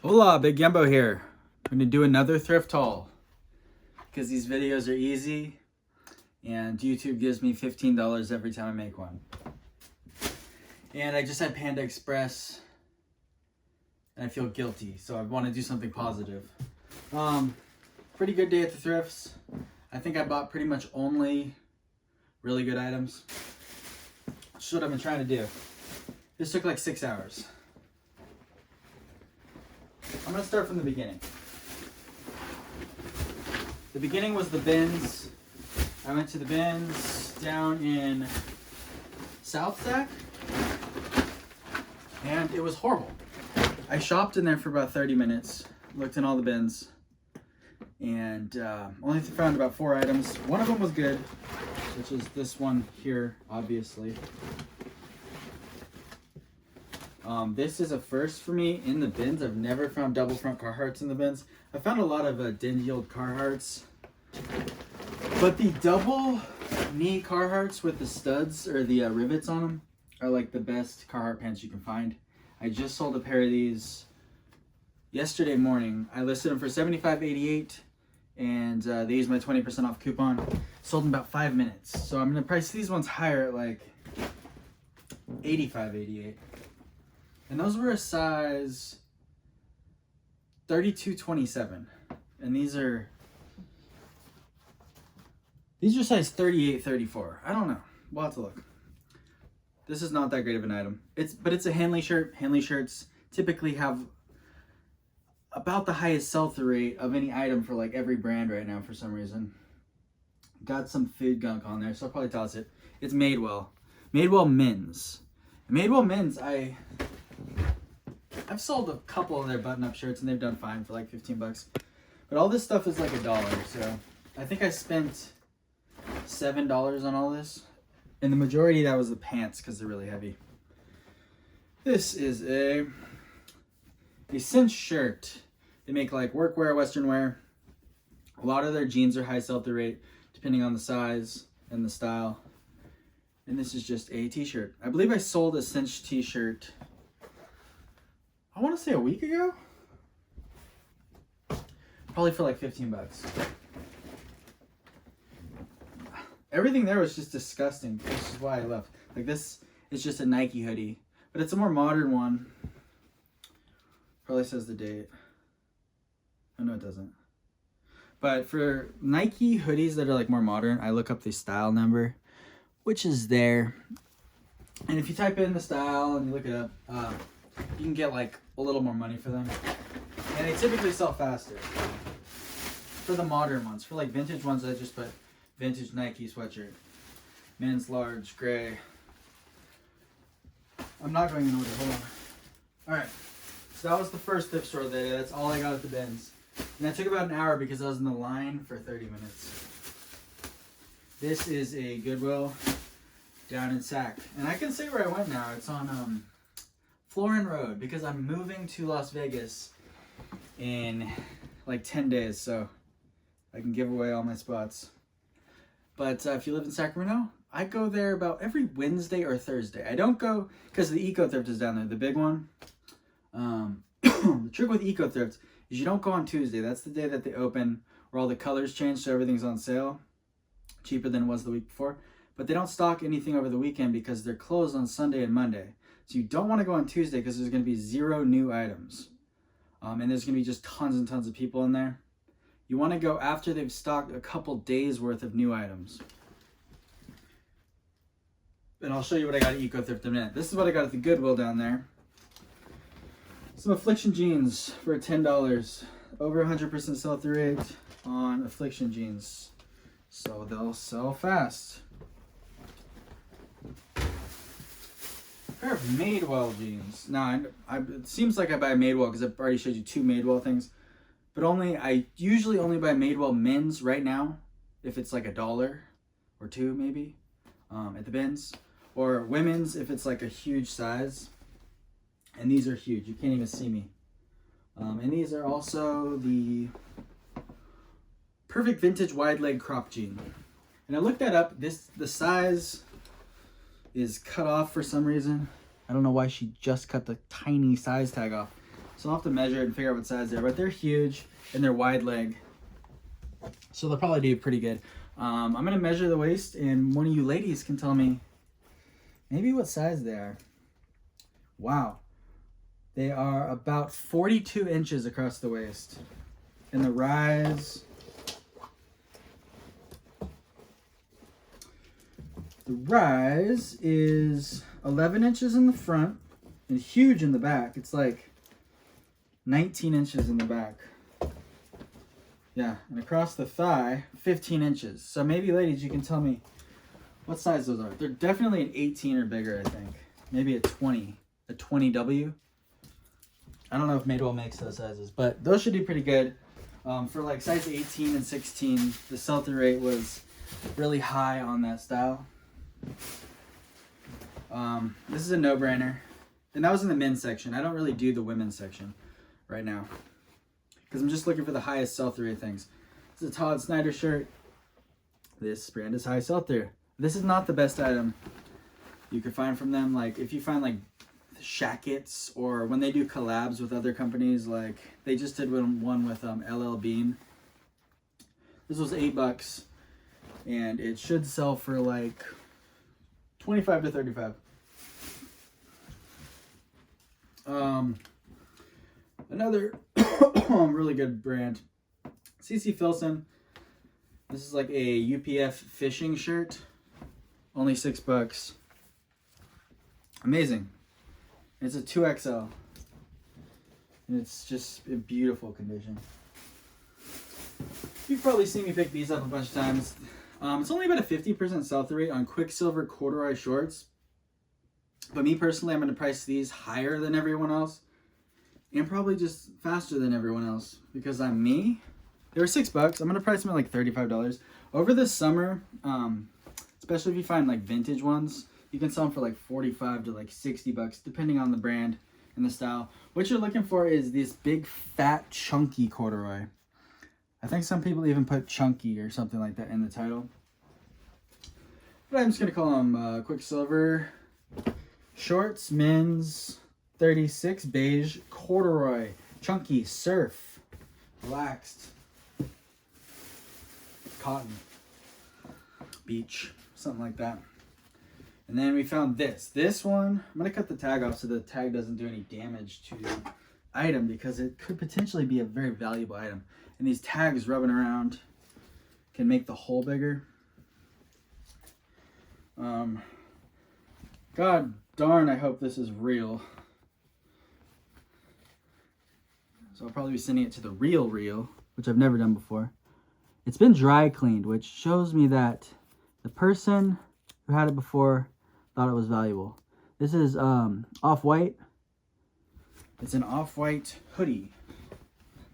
Hola, Big Yumbo here. I'm going to do another thrift haul because these videos are easy and YouTube gives me $15 every time I make one. And I just had Panda Express and I feel guilty, so I want to do something positive. Pretty good day at the thrifts. I think I bought pretty much only really good items. That's what I've been trying to do. This took like 6 hours. I'm going to start from the beginning. The beginning was the bins. I went to the bins down in South Sac, and it was horrible. I shopped in there for about 30 minutes, looked in all the bins, and only found about 4 items. One of them was good, which is this one here, obviously. This is a first for me in the bins. I've never found double front Carhartts in the bins. I found a lot of dingy old Carhartts, but the double knee Carhartts with the studs or the rivets on them are like the best Carhartt pants you can find. I just sold a pair of these yesterday morning. I listed them for $75.88, and they used my 20% off coupon. Sold in about 5 minutes. So I'm gonna price these ones higher at like $85.88. And those were a size 32-27. And these are size 38-34. I don't know. We'll have to look. This is not that great of an item. But it's a Hanley shirt. Hanley shirts typically have about the highest sell-through rate of any item for like every brand right now for some reason. Got some food gunk on there, so I'll probably toss it. It's Madewell. Madewell men's. Madewell men's, I've sold a couple of their button-up shirts and they've done fine for like 15 bucks. But all this stuff is like $1, so I think I spent $7 on all this. And the majority of that was the pants because they're really heavy. This is a cinch shirt. They make like workwear, western wear. A lot of their jeans are high sell-through rate depending on the size and the style. And this is just a t-shirt. I believe I sold a cinch t-shirt, I want to say a week ago. Probably for like 15 bucks. Everything there was just disgusting, which is why I left. Like this is just a Nike hoodie, but it's a more modern one. Probably says the date. Oh no, it doesn't. But for Nike hoodies that are like more modern, I look up the style number, which is there. And if you type in the style and you look it up, you can get like a little more money for them. And they typically sell faster. For the modern ones. For like vintage ones, I just put vintage Nike sweatshirt. Men's large, gray. I'm not going in order, hold on. Alright, so that was the first thrift store day. That's all I got at the bins. And that took about an hour because I was in the line for 30 minutes. This is a Goodwill down in Sac. And I can say where I went now. It's on Florin Road because I'm moving to Las Vegas in like 10 days, so I can give away all my spots. But if you live in Sacramento, I go there about every Wednesday or Thursday. I don't go because the Eco Thrift is down there, the big one. The trick with Eco Thrift is you don't go on Tuesday. That's the day that they open where all the colors change, so everything's on sale. Cheaper than it was the week before. But they don't stock anything over the weekend because they're closed on Sunday and Monday. So you don't want to go on Tuesday because there's going to be 0 new items. And there's going to be just tons and tons of people in there. You want to go after they've stocked a couple days worth of new items. And I'll show you what I got at Eco Thrift in a minute. This is what I got at the Goodwill down there. Some Affliction jeans for $10. Over 100% sell-through rate on Affliction jeans. So they'll sell fast. Pair of Madewell jeans. Now, it seems like I buy Madewell because I've already showed you 2 Madewell things. But I usually only buy Madewell men's right now. If it's like $1 or $2 maybe at the bins. Or women's if it's like a huge size. And these are huge. You can't even see me. And these are also the Perfect Vintage Wide Leg Crop Jean. And I looked that up. The size is cut off for some reason. I don't know why she just cut the tiny size tag off. So I'll have to measure it and figure out what size they are. But they're huge and they're wide leg. So they'll probably do pretty good. I'm going to measure the waist, and one of you ladies can tell me maybe what size they are. Wow. They are about 42 inches across the waist. And the rise... The rise is 11 inches in the front and huge in the back. It's like 19 inches in the back. Yeah, and across the thigh, 15 inches. So maybe, ladies, you can tell me what size those are. They're definitely an 18 or bigger, I think. Maybe a 20. A 20W. I don't know if Madewell makes those sizes, but those should do pretty good. For like size 18 and 16, the sell-through rate was really high on that style. This is a no-brainer. And that was in the men's section. I don't really do the women's section right now, because I'm just looking for the highest sell-through rate things. This is a Todd Snyder shirt. This brand is high sell-through. This is not the best item you could find from them. Like, if you find like shackets, or when they do collabs with other companies, like they just did one with LL Bean. This was $8, and it should sell for like 25 to 35. Another really good brand, CC Filson. This is like a UPF fishing shirt, only $6. Amazing. It's a 2XL, and it's just in beautiful condition. You've probably seen me pick these up a bunch of times. It's only about a 50% sell-through rate on Quicksilver corduroy shorts. But me personally, I'm going to price these higher than everyone else, and probably just faster than everyone else, because I'm me. They were $6. I'm going to price them at like $35. Over the summer, especially if you find like vintage ones, you can sell them for like 45 to like $60, depending on the brand and the style. What you're looking for is this big, fat, chunky corduroy. I think some people even put chunky or something like that in the title. But I'm just going to call them Quicksilver shorts, men's 36, beige, corduroy, chunky, surf, relaxed, cotton, beach, something like that. And then we found this one. I'm going to cut the tag off so the tag doesn't do any damage to the item, because it could potentially be a very valuable item. And these tags rubbing around can make the hole bigger. God darn, I hope this is real. So I'll probably be sending it to the real, which I've never done before. It's been dry cleaned, which shows me that the person who had it before thought it was valuable. This is off-white. It's an off-white hoodie.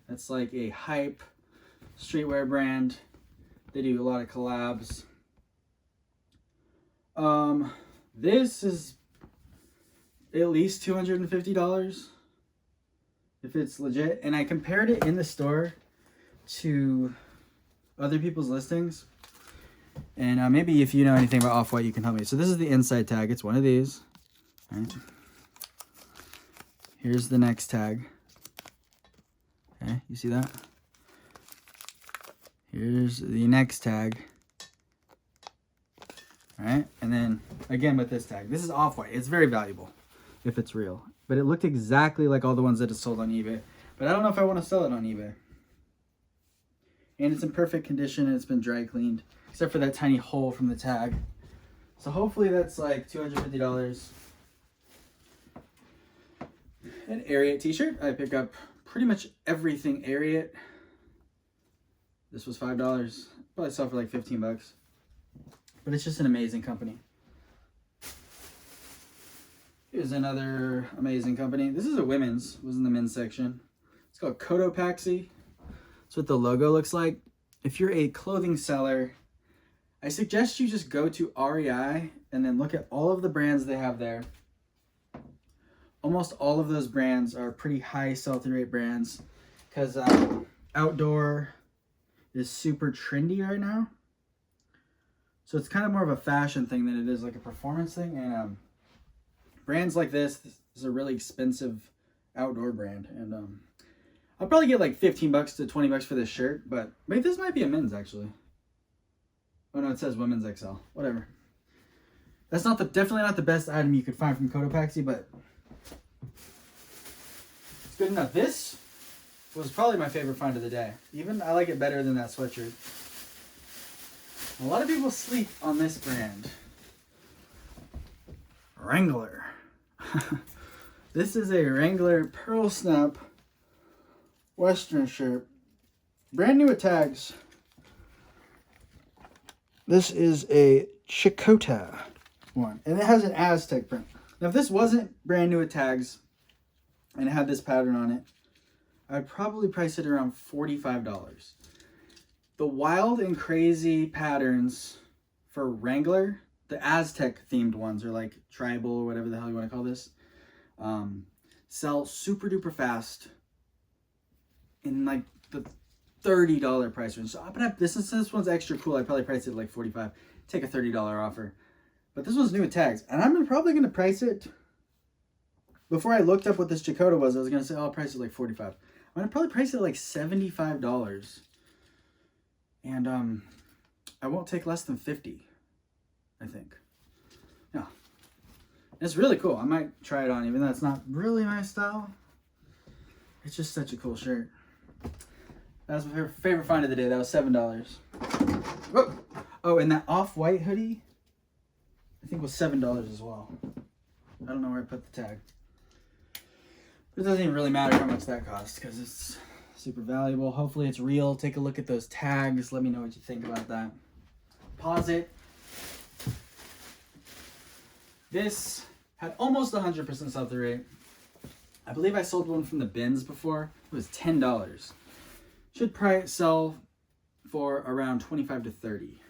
That's like a hype streetwear brand. They do a lot of collabs. This is at least $250 if it's legit. And I compared it in the store to other people's listings. And maybe if you know anything about Off-White, you can help me. So this is the inside tag. It's one of these. All right. Here's the next tag. Okay, you see that? Here's the next tag. All right, and then again with this tag. This is Off-White. It's very valuable if it's real. But it looked exactly like all the ones that are sold on eBay. But I don't know if I want to sell it on eBay. And it's in perfect condition, and it's been dry cleaned, except for that tiny hole from the tag. So hopefully that's like $250. An Ariat t-shirt. I pick up pretty much everything Ariat. This was $5. Probably sell for like 15 bucks. But it's just an amazing company. Here's another amazing company. This is a women's. It was in the men's section. It's called Cotopaxi. That's what the logo looks like. If you're a clothing seller, I suggest you just go to REI and then look at all of the brands they have there. Almost all of those brands are pretty high sell-through rate brands, because outdoor is super trendy right now. So it's kind of more of a fashion thing than it is like a performance thing. And brands like this is a really expensive outdoor brand. And I'll probably get like 15 bucks to 20 bucks for this shirt, but maybe this might be a men's actually. Oh no, it says women's XL. Whatever. That's definitely not the best item you could find from Cotopaxi, but it's good enough. This was probably my favorite find of the day. Even I like it better than that sweatshirt. A lot of people sleep on this brand. Wrangler. This is a Wrangler Pearl Snap Western shirt. Brand new with tags. This is a Chakota one. And it has an Aztec print. Now if this wasn't brand new with tags and it had this pattern on it, I'd probably price it around $45. The wild and crazy patterns for Wrangler, the Aztec themed ones, or like tribal or whatever the hell you want to call this, sell super duper fast in like the $30 price range. So, but this one's extra cool. I probably price it like $45. Take a $30 offer. But this one's new with tags, and I'm probably gonna price it. Before I looked up what this Chakota was, I was gonna say, oh, I'll price it like $45. I'm gonna probably price it like $75. And I won't take less than 50, I think. Yeah. It's really cool. I might try it on, even though it's not really my style. It's just such a cool shirt. That was my favorite find of the day. That was $7. Whoa. Oh, and that off-white hoodie, I think was $7 as well. I don't know where I put the tag. It doesn't even really matter how much that costs because it's super valuable. Hopefully it's real. Take a look at those tags. Let me know what you think about that. Pause it. This had almost 100% sell-through rate. I believe I sold one from the bins before. It was $10. Should sell for around 25 to 30.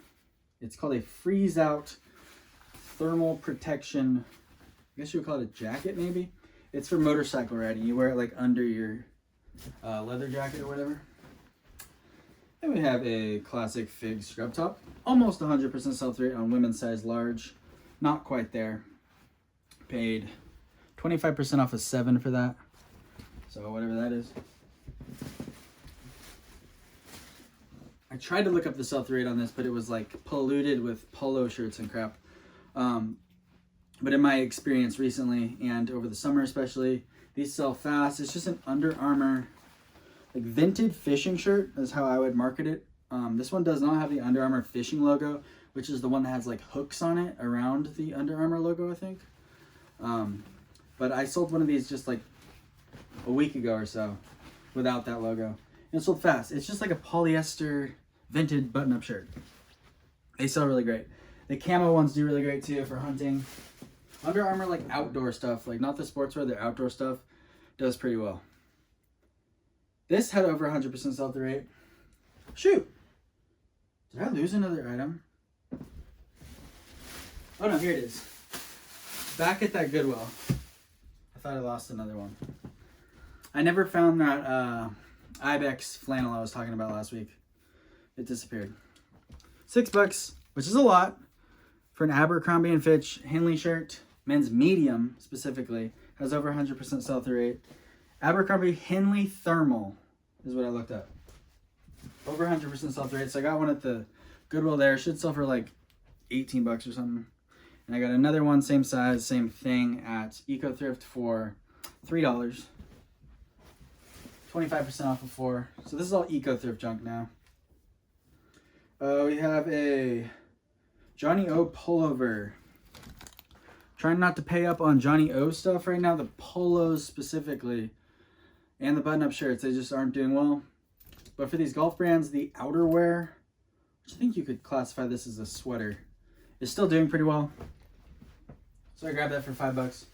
It's called a freeze out thermal protection. I guess you would call it a jacket maybe. It's for motorcycle riding. You wear it like under your leather jacket or whatever. Then we have a classic fig scrub top. Almost 100% sell-through rate on women's size large. Not quite there. Paid 25% off of 7 for that. So whatever that is. I tried to look up the sell-through rate on this, but it was like polluted with polo shirts and crap. But in my experience recently and over the summer especially, these sell fast. It's just an Under Armour like vintage fishing shirt is how I would market it. This one does not have the Under Armour fishing logo, which is the one that has like hooks on it around the Under Armour logo, I think. But I sold one of these just like a week ago or so without that logo. And it sold fast. It's just like a polyester vintage button-up shirt. They sell really great. The camo ones do really great too for hunting. Under Armour, like outdoor stuff, like not the sportswear, the outdoor stuff, does pretty well. This had over 100% sell-through rate. Shoot! Did I lose another item? Oh no, here it is. Back at that Goodwill. I thought I lost another one. I never found that Ibex flannel I was talking about last week. It disappeared. $6, which is a lot for an Abercrombie & Fitch Henley shirt. Men's medium, specifically, has over 100% sell-through rate. Abercrombie Henley Thermal is what I looked up. Over 100% sell-through rate. So I got one at the Goodwill there. Should sell for like 18 bucks or something. And I got another one, same size, same thing at Eco Thrift for $3. 25% off of 4. So this is all Eco Thrift junk now. We have a Johnny O pullover. Trying not to pay up on Johnny O stuff right now. The polos specifically and the button-up shirts, they just aren't doing well. But for these golf brands, the outerwear, which I think you could classify this as a sweater, is still doing pretty well. So I grabbed that for $5. And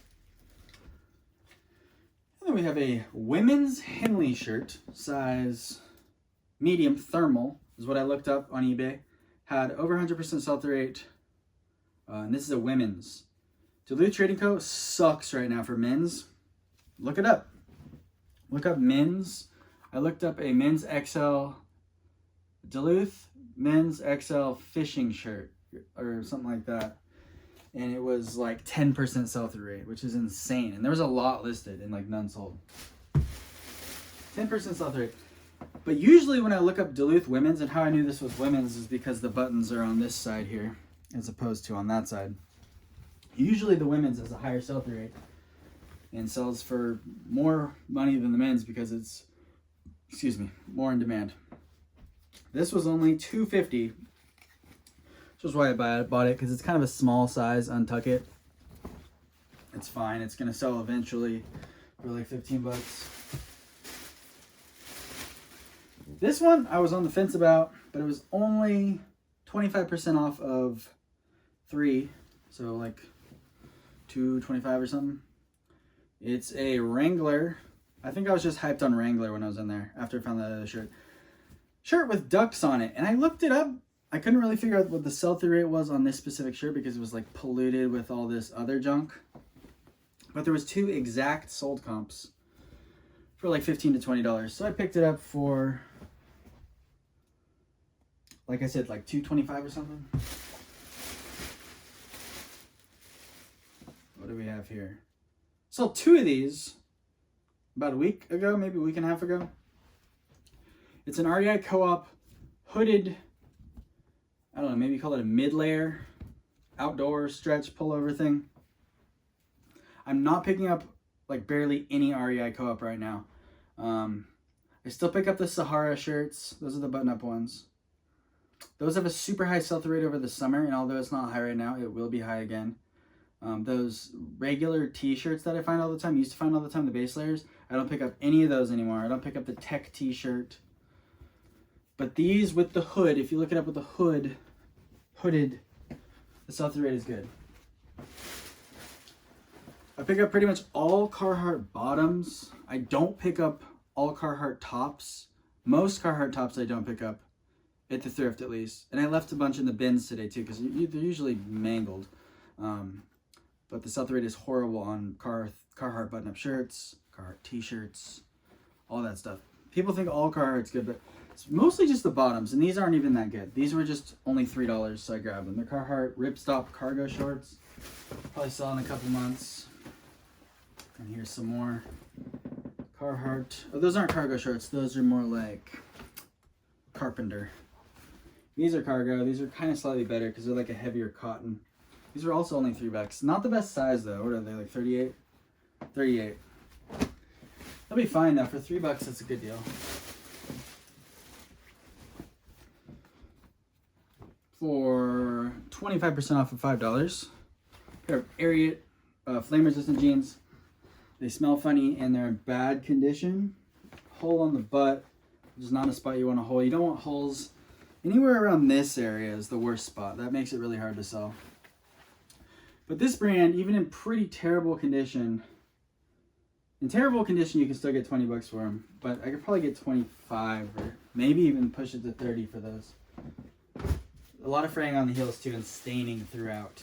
then we have a women's Henley shirt, size medium thermal, is what I looked up on eBay. Had over 100% sell-through rate. And this is a women's. Duluth Trading Co. sucks right now for men's. Look it up. Look up men's. I looked up a men's XL Duluth men's XL fishing shirt or something like that. and it was like 10% sell-through rate, which is insane. And there was a lot listed and like none sold. 10% sell-through rate. But usually when I look up Duluth women's, and how I knew this was women's is because the buttons are on this side here as opposed to on that side. Usually the women's has a higher sell-through rate and sells for more money than the men's because it's, more in demand. This was only $2.50, which is why I bought it, because it's kind of a small size. Untuck it. It's fine. It's gonna sell eventually for like 15 bucks. This one I was on the fence about, but it was only 25% off of 3, so like $2.25 or something. It's a Wrangler. I think I was just hyped on Wrangler when I was in there after I found that other shirt with ducks on it, and I looked it up. I couldn't really figure out what the sell-through rate was on this specific shirt because it was like polluted with all this other junk. But there was 2 exact sold comps for like $15 to $20. So I picked it up for, like I said, like $2.25 or something. What do we have here? Sold 2 of these about a week ago, maybe a week and a half ago. It's an REI Co-op hooded, I don't know, maybe call it a mid-layer outdoor stretch pullover thing. I'm not picking up like barely any REI Co-op right now. I still pick up the Sahara shirts. Those are the button-up ones. Those have a super high sell-through rate over the summer, and although it's not high right now, it will be high again. Those regular t-shirts that I find all the time, used to find all the time, the base layers, I don't pick up any of those anymore. I don't pick up the tech t-shirt. But these with the hood, if you look it up with the hood, hooded, the sell-through rate is good. I pick up pretty much all Carhartt bottoms. I don't pick up all Carhartt tops. Most Carhartt tops I don't pick up, at the thrift at least. And I left a bunch in the bins today too, because they're usually mangled. But the sell-through rate is horrible on Carhartt button-up shirts, Carhartt t-shirts, all that stuff. People think all Carhartt's good, but it's mostly just the bottoms, and these aren't even that good. These were just only $3, so I grabbed them. They're Carhartt ripstop cargo shorts. Probably sell in a couple months. And here's some more Carhartt. Oh, those aren't cargo shorts. Those are more like carpenter. These are cargo. These are kind of slightly better because they're like a heavier cotton. These are also only $3. Not the best size though. What are they, like 38? 38. They'll be fine though. For $3, that's a good deal. For 25% off of $5, pair of Ariat flame-resistant jeans. They smell funny and they're in bad condition. Hole on the butt, which is not a spot you want to hole. You don't want holes anywhere around this area is the worst spot. That makes it really hard to sell. But this brand, even in pretty terrible condition, you can still get $20 for them. But I could probably get 25 or maybe even push it to 30 for those. A lot of fraying on the heels too and staining throughout.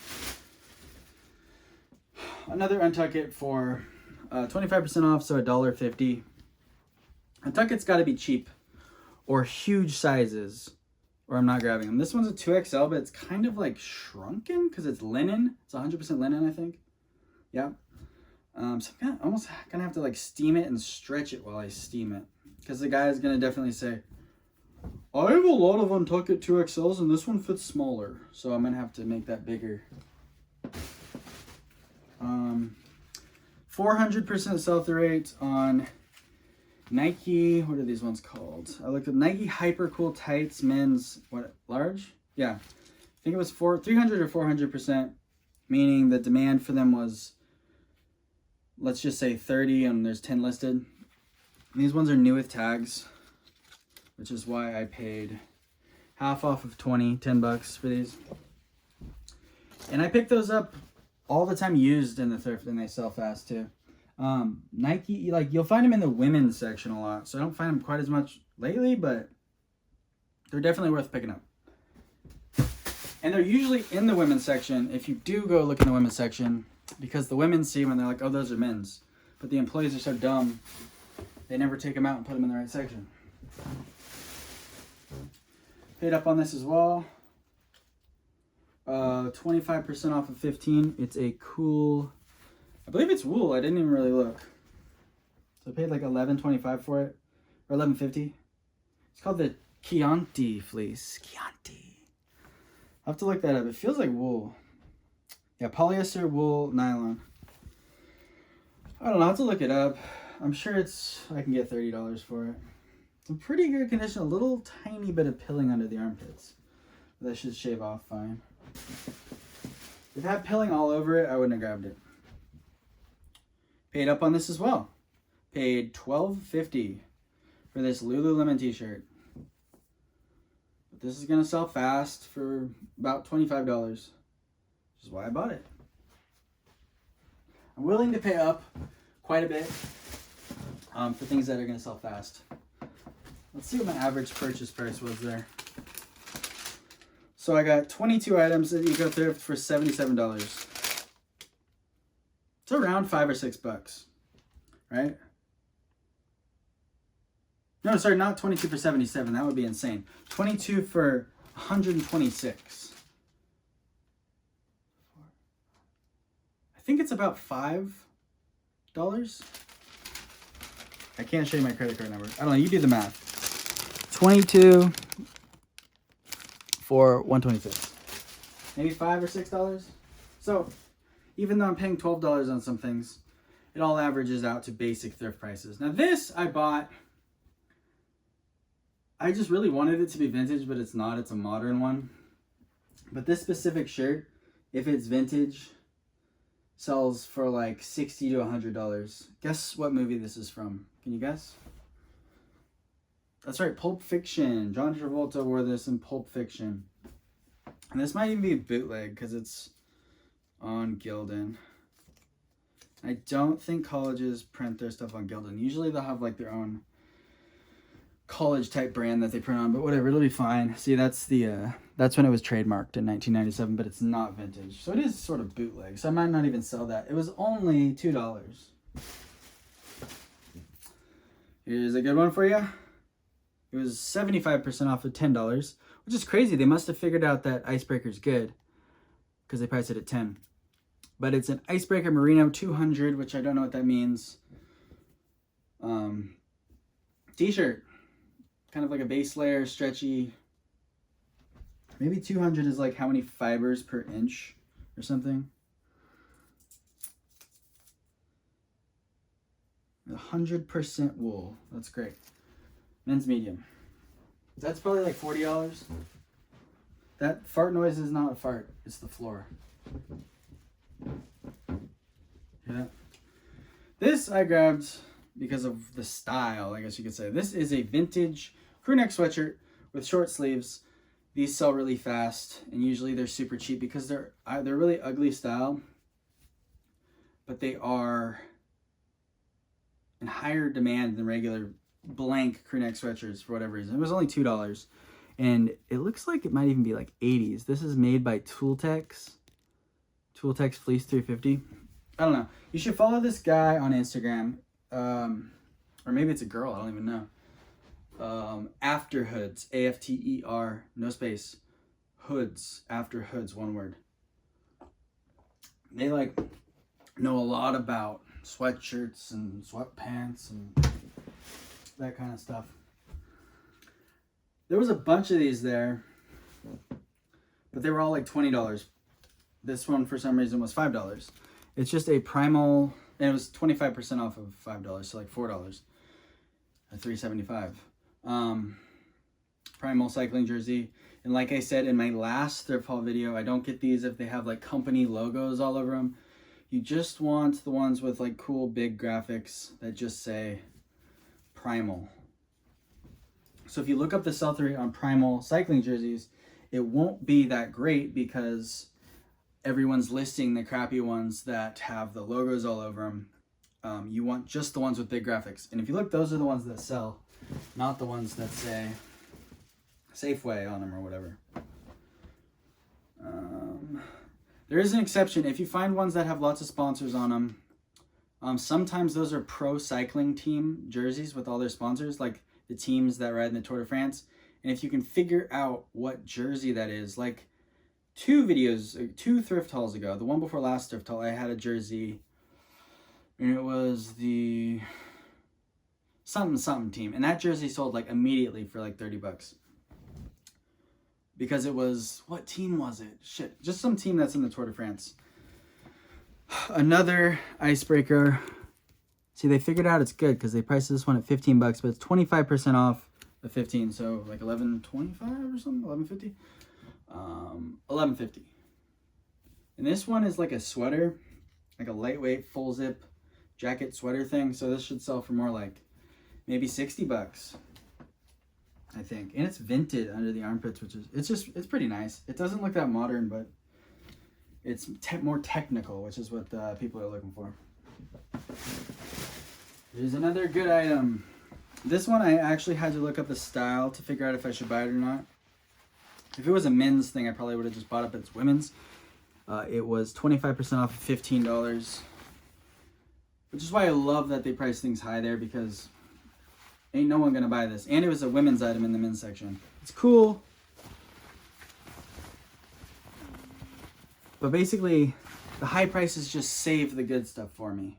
Another Untuck It for 25% off, so $1.50. Untuck It's got to be cheap or huge sizes, or I'm not grabbing them. This one's a 2XL, but it's kind of like shrunken because it's linen. It's 100% linen, I think. Yeah. So I'm almost gonna have to like steam it and stretch it while I steam it, because the guy is gonna definitely say, I have a lot of Untuck It 2XLs and this one fits smaller, so I'm gonna have to make that bigger. 400% sell-through rate on Nike. What are these ones called? I looked at Nike Hyper Cool Tights men's, what, large? Yeah, I think it was 300 or 400%, meaning the demand for them was, let's just say 30, and there's 10 listed. And these ones are new with tags, which is why I paid half off of 10 bucks for these. And I picked those up all the time used in the thrift, and they sell fast too. Nike, like, you'll find them in the women's section a lot, so I don't find them quite as much lately, but they're definitely worth picking up. And they're usually in the women's section if you do go look in the women's section, because the women see them and they're like, oh, those are men's. But the employees are so dumb, they never take them out and put them in the right section. Paid up on this as well. 25% off of 15. It's a cool, I believe it's wool. I didn't even really look. So I paid like $11.25 for it, or $11.50. It's called the Chianti fleece. Chianti. I'll have to look that up. It feels like wool. Yeah, polyester, wool, nylon. I don't know. I'll have to look it up. I'm sure I can get $30 for it. It's in pretty good condition. A little tiny bit of pilling under the armpits. That should shave off fine. If it had pilling all over it, I wouldn't have grabbed it. Paid up on this as well. Paid $12.50 for this Lululemon t-shirt. But this is going to sell fast for about $25, which is why I bought it. I'm willing to pay up quite a bit for things that are going to sell fast. Let's see what my average purchase price was there. So I got 22 items at Eco Thrift for $77. It's around $5 or $6, right? No, sorry, not 22 for 77. That would be insane. 22 for 126. I think it's about $5. I can't show you my credit card number. I don't know. You do the math. 22 for 126. Maybe $5 or $6. So even though I'm paying $12 on some things, it all averages out to basic thrift prices. Now this I bought. I just really wanted it to be vintage, but it's not. It's a modern one. But this specific shirt, if it's vintage, sells for like $60 to $100. Guess what movie this is from? Can you guess? That's right, Pulp Fiction. John Travolta wore this in Pulp Fiction. And this might even be a bootleg because it's on Gildan. I don't think colleges print their stuff on Gildan. Usually they'll have like their own college type brand that they print on, but whatever, it'll be fine. See, that's when it was trademarked in 1997, but it's not vintage. So it is sort of bootleg. So I might not even sell that. It was only $2. Here's a good one for you. It was 75% off of $10, which is crazy. They must have figured out that Icebreaker's good because they priced it at $10. But it's an Icebreaker Merino 200, which I don't know what that means. T-shirt. Kind of like a base layer, stretchy. Maybe 200 is like how many fibers per inch or something. 100% wool. That's great. Men's medium. That's probably like $40. That fart noise is not a fart. It's the floor. Yeah. This I grabbed because of the style, I guess you could say. This is a vintage crew neck sweatshirt with short sleeves. These sell really fast, and usually they're super cheap because they're really ugly style, but they are in higher demand than regular blank crew neck sweatshirts for whatever reason. It was only $2, and it looks like it might even be like 80s. This is made by Tooltex Fleece 350. I don't know. You should follow this guy on Instagram, or maybe it's a girl. I don't even know. After Hoods, AFTER, no space, Hoods, After Hoods, one word. They like know a lot about sweatshirts and sweatpants and that kind of stuff. There was a bunch of these there, but they were all like $20. This one for some reason was $5. It's just a primal, and it was 25% off of $5, so like $4 at $3.75. Primal cycling jersey. And like I said in my last thrift haul video, I don't get these if they have like company logos all over them. You just want the ones with like cool big graphics that just say Primal. So if you look up the sell through on Primal cycling jerseys, it won't be that great because everyone's listing the crappy ones that have the logos all over them. You want just the ones with big graphics. And if you look, those are the ones that sell, not the ones that say Safeway on them or whatever. There is an exception. If you find ones that have lots of sponsors on them, sometimes those are pro cycling team jerseys with all their sponsors, like the teams that ride in the Tour de France. And if you can figure out what jersey that is, like two thrift hauls ago, the one before last thrift haul, I had a jersey, and it was the something team, and that jersey sold like immediately for like $30 because it was, what team was it? Shit, just some team that's in the Tour de France. Another icebreaker. See, they figured out it's good because they priced this one at $15, but it's 25% off the 15, so like $11.25 or something, $11.50. $11.50. And this one is like a sweater, like a lightweight full zip jacket sweater thing. So this should sell for more like maybe $60, I think. And it's vented under the armpits, which is, it's pretty nice. It doesn't look that modern, but it's more technical, which is what people are looking for. Here's another good item. This one I actually had to look up the style to figure out if I should buy it or not. If it was a men's thing, I probably would have just bought it, but it's women's. It was 25% off of $15, which is why I love that they price things high there, because ain't no one gonna buy this. And it was a women's item in the men's section. It's cool. But basically, the high prices just save the good stuff for me.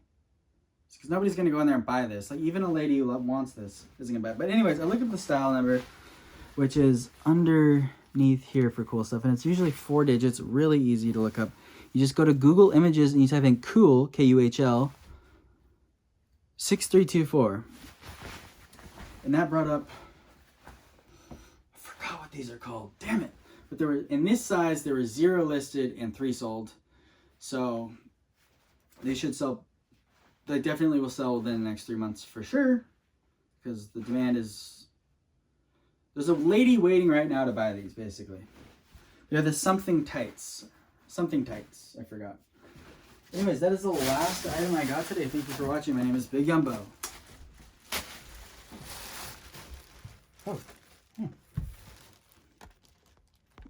Because nobody's going to go in there and buy this. Like, even a lady who wants this isn't going to buy it. But anyways, I look at the style number, which is underneath here for cool stuff. And it's usually 4 digits, really easy to look up. You just go to Google Images and you type in cool, K-U-H-L, 6324. And that brought up, I forgot what these are called. Damn it. But there were, in this size, there were 0 listed and 3 sold. So they should sell. They definitely will sell within the next 3 months for sure, because the demand is. There's a lady waiting right now to buy these. Basically, they're the something tights. I forgot. Anyways, that is the last item I got today. Thank you for watching. My name is Big Yumbo. Oh.